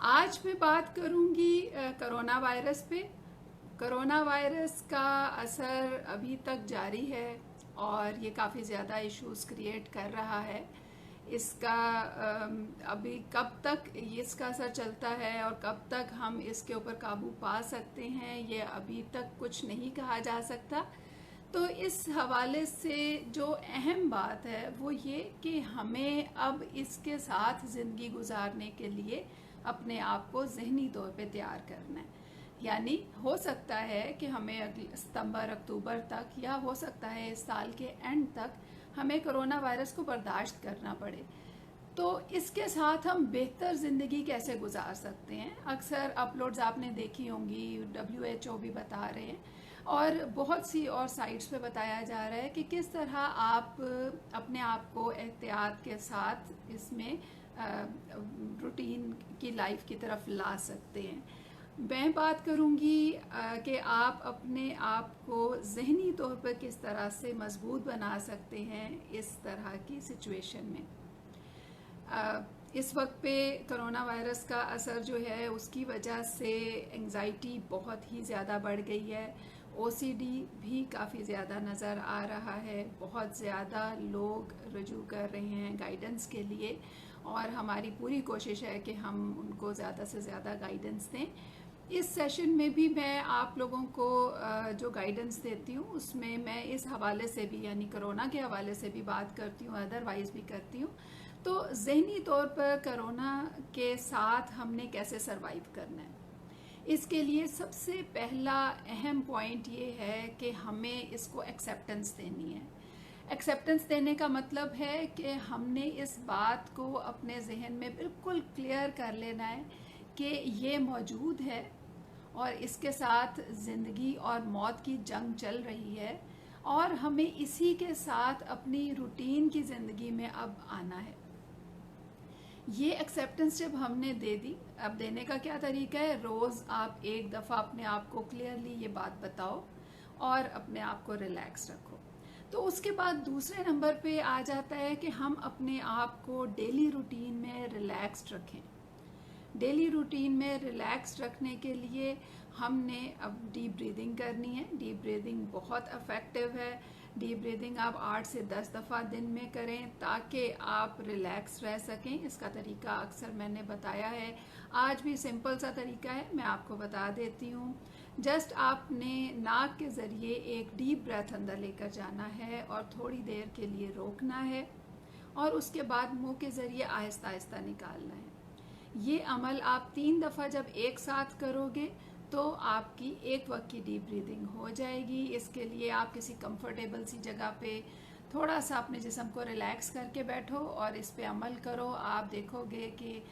आज मैं बात करूंगी कोरोना वायरस पे। कोरोना वायरस का असर अभी तक जारी है और ये काफ़ी ज़्यादा इश्यूज क्रिएट कर रहा है। इसका अभी कब तक इसका असर चलता है और कब तक हम इसके ऊपर काबू पा सकते हैं, ये अभी तक कुछ नहीं कहा जा सकता। तो इस हवाले से जो अहम बात है वो ये कि हमें अब इसके साथ ज़िंदगी गुजारने के लिए अपने आप को ज़हनी तौर पे तैयार करना है। यानी हो सकता है कि हमें अगले सितंबर अक्टूबर तक या हो सकता है इस साल के एंड तक हमें कोरोना वायरस को बर्दाश्त करना पड़े। तो इसके साथ हम बेहतर ज़िंदगी कैसे गुजार सकते हैं। अक्सर अपलोड्स आपने देखी होंगी, WHO भी बता रहे हैं और बहुत सी और साइट्स पे बताया जा रहा है कि किस तरह आप अपने आप को एहतियात के साथ इसमें रूटीन की लाइफ की तरफ ला सकते हैं। मैं बात करूंगी कि आप अपने आप को ज़हनी तौर पर किस तरह से मजबूत बना सकते हैं इस तरह की सिचुएशन में। इस वक्त पे कोरोना वायरस का असर जो है उसकी वजह से एंजाइटी बहुत ही ज़्यादा बढ़ गई है। OCD भी काफ़ी ज़्यादा नज़र आ रहा है। बहुत ज़्यादा लोग रुजू कर रहे हैं गाइडेंस के लिए और हमारी पूरी कोशिश है कि हम उनको ज़्यादा से ज़्यादा गाइडेंस दें। इस सेशन में भी मैं आप लोगों को जो गाइडेंस देती हूँ उसमें मैं इस हवाले से भी यानी कोरोना के हवाले से भी बात करती हूँ, अदरवाइज़ भी करती हूँ। तो ज़हनी तौर पर कोरोना के साथ हमने कैसे सरवाइव करना है, इसके लिए सबसे पहला अहम पॉइंट ये है कि हमें इसको एक्सेप्टेंस देनी है। एक्सेप्टेंस देने का मतलब है कि हमने इस बात को अपने जहन में बिल्कुल क्लियर कर लेना है कि ये मौजूद है और इसके साथ ज़िंदगी और मौत की जंग चल रही है और हमें इसी के साथ अपनी रूटीन की ज़िंदगी में अब आना है। ये एक्सेप्टेंस जब हमने दे दी, अब देने का क्या तरीका है, रोज़ आप एक दफ़ा अपने आप को क्लियरली ये बात बताओ और अपने आप को रिलैक्स रखो। तो उसके बाद दूसरे नंबर पे आ जाता है कि हम अपने आप को डेली रूटीन में रिलैक्स्ड रखें। डेली रूटीन में रिलैक्स रखने के लिए हमने अब डीप ब्रीदिंग करनी है। डीप ब्रीदिंग बहुत इफ़ेक्टिव है। डीप ब्रीदिंग आप 8 से 10 दफ़ा दिन में करें ताकि आप रिलैक्स रह सकें। इसका तरीका अक्सर मैंने बताया है, आज भी सिंपल सा तरीका है, मैं आपको बता देती हूँ। जस्ट आपने नाक के ज़रिए एक डीप ब्रेथ अंदर लेकर जाना है और थोड़ी देर के लिए रोकना है और उसके बाद मुंह के ज़रिए आहिस्ता आहिस्ता निकालना है। ये अमल आप 3 दफ़ा जब एक साथ करोगे तो आपकी एक वक्त की डीप ब्रीदिंग हो जाएगी। इसके लिए आप किसी कंफर्टेबल सी जगह पे थोड़ा सा अपने जिस्म को रिलैक्स करके बैठो और इस पे अमल करो। आप देखोगे कि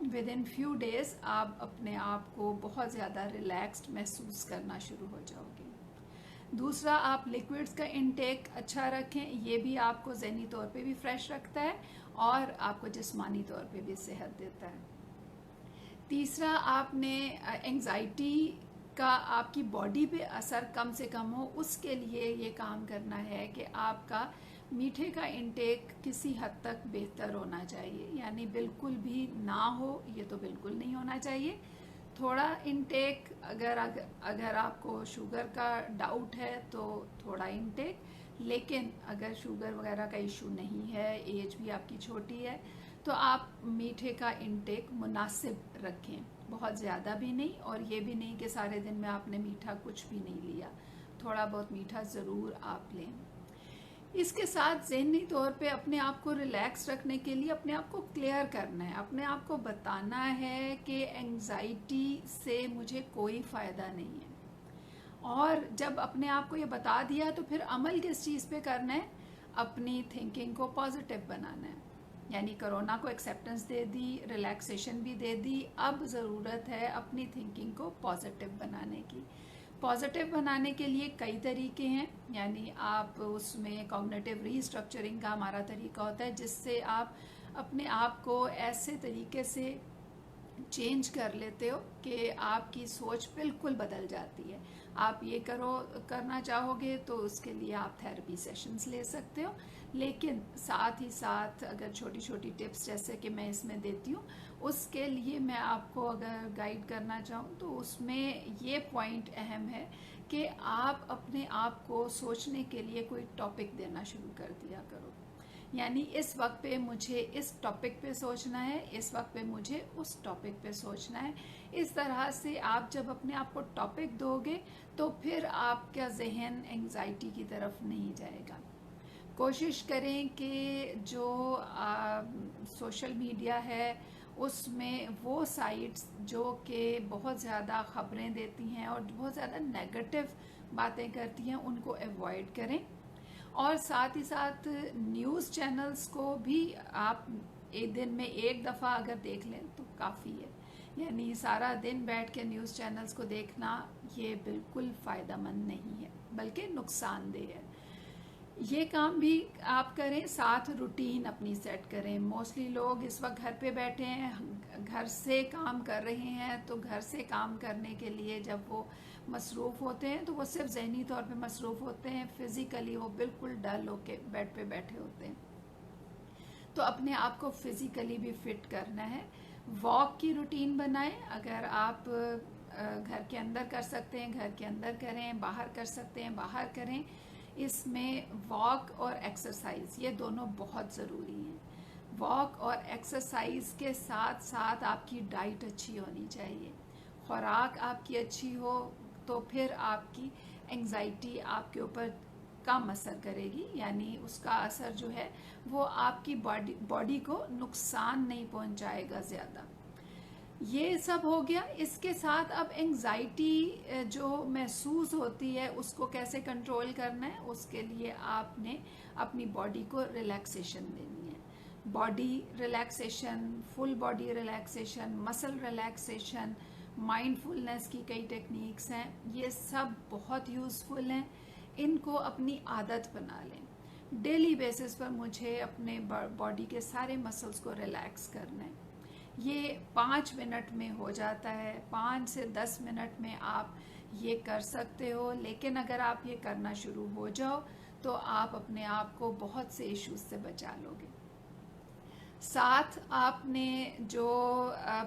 विद इन फ्यू डेज़ आप अपने आप को बहुत ज़्यादा रिलैक्स्ड महसूस करना शुरू हो जाओगे। दूसरा, आप लिक्विड्स का इनटेक अच्छा रखें, ये भी आपको ज़हनी तौर पे भी फ्रेश रखता है और आपको जिस्मानी तौर पे भी सेहत देता है। तीसरा, आपने एंजाइटी का आपकी बॉडी पे असर कम से कम हो उसके लिए ये काम करना है कि आपका मीठे का इनटेक किसी हद तक बेहतर होना चाहिए। यानी बिल्कुल भी ना हो, ये तो बिल्कुल नहीं होना चाहिए। थोड़ा इनटेक, अगर आपको शुगर का डाउट है तो थोड़ा इनटेक, लेकिन अगर शुगर वगैरह का इशू नहीं है, एज भी आपकी छोटी है, तो आप मीठे का इनटेक मुनासिब रखें। बहुत ज़्यादा भी नहीं और ये भी नहीं कि सारे दिन में आपने मीठा कुछ भी नहीं लिया, थोड़ा बहुत मीठा ज़रूर आप लें। इसके साथ ज़हनी तौर पे अपने आप को रिलैक्स रखने के लिए अपने आप को क्लियर करना है, अपने आप को बताना है कि एंजाइटी से मुझे कोई फ़ायदा नहीं है। और जब अपने आप को ये बता दिया तो फिर अमल किस चीज़ पे करना है, अपनी थिंकिंग को पॉजिटिव बनाना है। यानी कोरोना को एक्सेप्टेंस दे दी, रिलैक्सेशन भी दे दी, अब ज़रूरत है अपनी थिंकिंग को पॉजिटिव बनाने की। पॉजिटिव बनाने के लिए कई तरीके हैं, यानी आप उसमें कॉग्निटिव रीस्ट्रक्चरिंग का हमारा तरीका होता है जिससे आप अपने आप को ऐसे तरीके से चेंज कर लेते हो कि आपकी सोच बिल्कुल बदल जाती है। आप ये करना चाहोगे तो उसके लिए आप थेरेपी सेशंस ले सकते हो, लेकिन साथ ही साथ अगर छोटी छोटी टिप्स जैसे कि मैं इसमें देती हूँ, उसके लिए मैं आपको अगर गाइड करना चाहूँ तो उसमें ये पॉइंट अहम है कि आप अपने आप को सोचने के लिए कोई टॉपिक देना शुरू कर दिया करो। यानी इस वक्त पे मुझे इस टॉपिक पे सोचना है, इस वक्त पे मुझे उस टॉपिक पे सोचना है। इस तरह से आप जब अपने आप को टॉपिक दोगे तो फिर आपका जहन एंजाइटी की तरफ नहीं जाएगा। कोशिश करें कि जो सोशल मीडिया है उसमें वो साइट्स जो कि बहुत ज़्यादा ख़बरें देती हैं और बहुत ज़्यादा नेगेटिव बातें करती हैं उनको अवॉइड करें। और साथ ही साथ न्यूज़ चैनल्स को भी आप एक दिन में एक दफ़ा अगर देख लें तो काफ़ी है। यानी सारा दिन बैठ के न्यूज़ चैनल्स को देखना ये बिल्कुल फ़ायदेमंद नहीं है, बल्कि नुकसानदेह है। ये काम भी आप करें, साथ रूटीन अपनी सेट करें। मोस्टली लोग इस वक्त घर पे बैठे हैं, घर से काम कर रहे हैं, तो घर से काम करने के लिए जब वो मसरूफ़ होते हैं तो वो सिर्फ ज़हनी तौर पे मसरूफ़ होते हैं, फिज़िकली वो बिल्कुल डल होके बेड पे बैठे होते हैं। तो अपने आप को फिज़िकली भी फिट करना है। वॉक की रूटीन बनाएं। अगर आप घर के अंदर कर सकते हैं घर के अंदर करें, बाहर कर सकते हैं बाहर करें। इसमें वॉक और एक्सरसाइज ये दोनों बहुत ज़रूरी हैं। वॉक और एक्सरसाइज के साथ साथ आपकी डाइट अच्छी होनी चाहिए, खुराक आपकी अच्छी हो तो फिर आपकी एंजाइटी आपके ऊपर कम असर करेगी। यानी उसका असर जो है वो आपकी बॉडी को नुकसान नहीं पहुंचाएगा ज़्यादा। ये सब हो गया। इसके साथ अब एंजाइटी जो महसूस होती है उसको कैसे कंट्रोल करना है, उसके लिए आपने अपनी बॉडी को रिलैक्सेशन देनी है। Body relaxation, full body relaxation, muscle relaxation, mindfulness की कई टेक्निक्स हैं, ये सब बहुत यूज़फुल हैं। इनको अपनी आदत बना लें। डेली बेसिस पर मुझे अपने बॉडी के सारे मसल्स को रिलैक्स करना है। ये 5 मिनट में हो जाता है, 5 से 10 मिनट में आप ये कर सकते हो। लेकिन अगर आप ये करना शुरू हो जाओ तो आप अपने आप को बहुत से इश्यूज से बचा लोगे। साथ आपने जो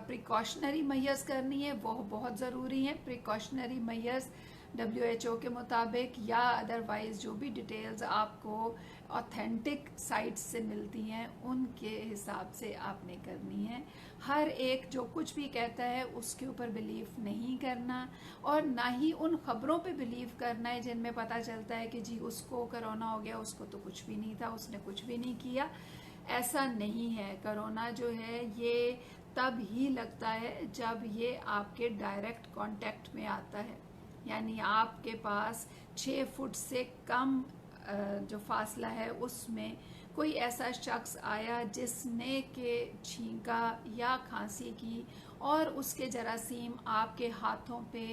प्रिकॉशनरी मेजर्स करनी है वो बहुत ज़रूरी है। प्रिकॉशनरी मेजर्स WHO के मुताबिक या अदरवाइज़ जो भी डिटेल्स आपको ऑथेंटिक साइट्स से मिलती हैं उनके हिसाब से आपने करनी है। हर एक जो कुछ भी कहता है उसके ऊपर बिलीव नहीं करना, और ना ही उन खबरों पे बिलीव करना है जिनमें पता चलता है कि जी उसको कोरोना हो गया, उसको तो कुछ भी नहीं था, उसने कुछ भी नहीं किया। ऐसा नहीं है। कोरोना जो है ये तब ही लगता है जब ये आपके डायरेक्ट कांटेक्ट में आता है। यानी आपके पास 6 फुट से कम जो फासला है उसमें कोई ऐसा शख्स आया जिसने के छींका या खांसी की और उसके जरासीम आपके हाथों पे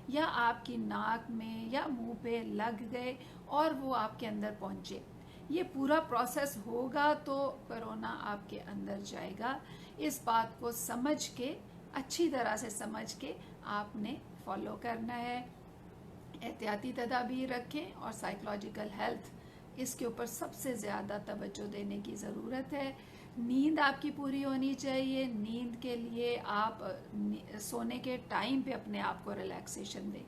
या आपकी नाक में या मुंह पे लग गए और वो आपके अंदर पहुंचे। ये पूरा प्रोसेस होगा तो कोरोना आपके अंदर जाएगा। इस बात को समझ के, अच्छी तरह से समझ के आपने फॉलो करना है। एहतियाती तदाबीर रखें और साइकोलॉजिकल हेल्थ, इसके ऊपर सबसे ज़्यादा तवज्जो देने की ज़रूरत है। नींद आपकी पूरी होनी चाहिए। नींद के लिए आप सोने के टाइम पे अपने आप को रिलैक्सेशन दें।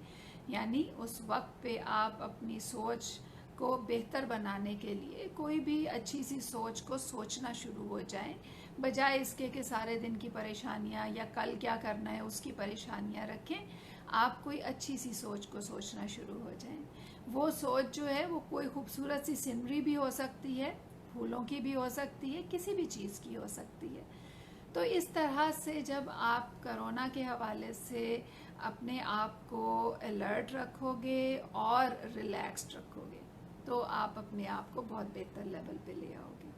यानी उस वक्त पे आप अपनी सोच को बेहतर बनाने के लिए कोई भी अच्छी सी सोच को सोचना शुरू हो जाएं, बजाय इसके कि सारे दिन की परेशानियां या कल क्या करना है उसकी परेशानियां रखें। आप कोई अच्छी सी सोच को सोचना शुरू हो जाएं। वो सोच जो है वो कोई खूबसूरत सी सीनरी भी हो सकती है, फूलों की भी हो सकती है, किसी भी चीज़ की हो सकती है। तो इस तरह से जब आप कोरोना के हवाले से अपने आप को अलर्ट रखोगे और रिलैक्स्ड रखोगे तो आप अपने आप को बहुत बेहतर लेवल पे ले आओगे।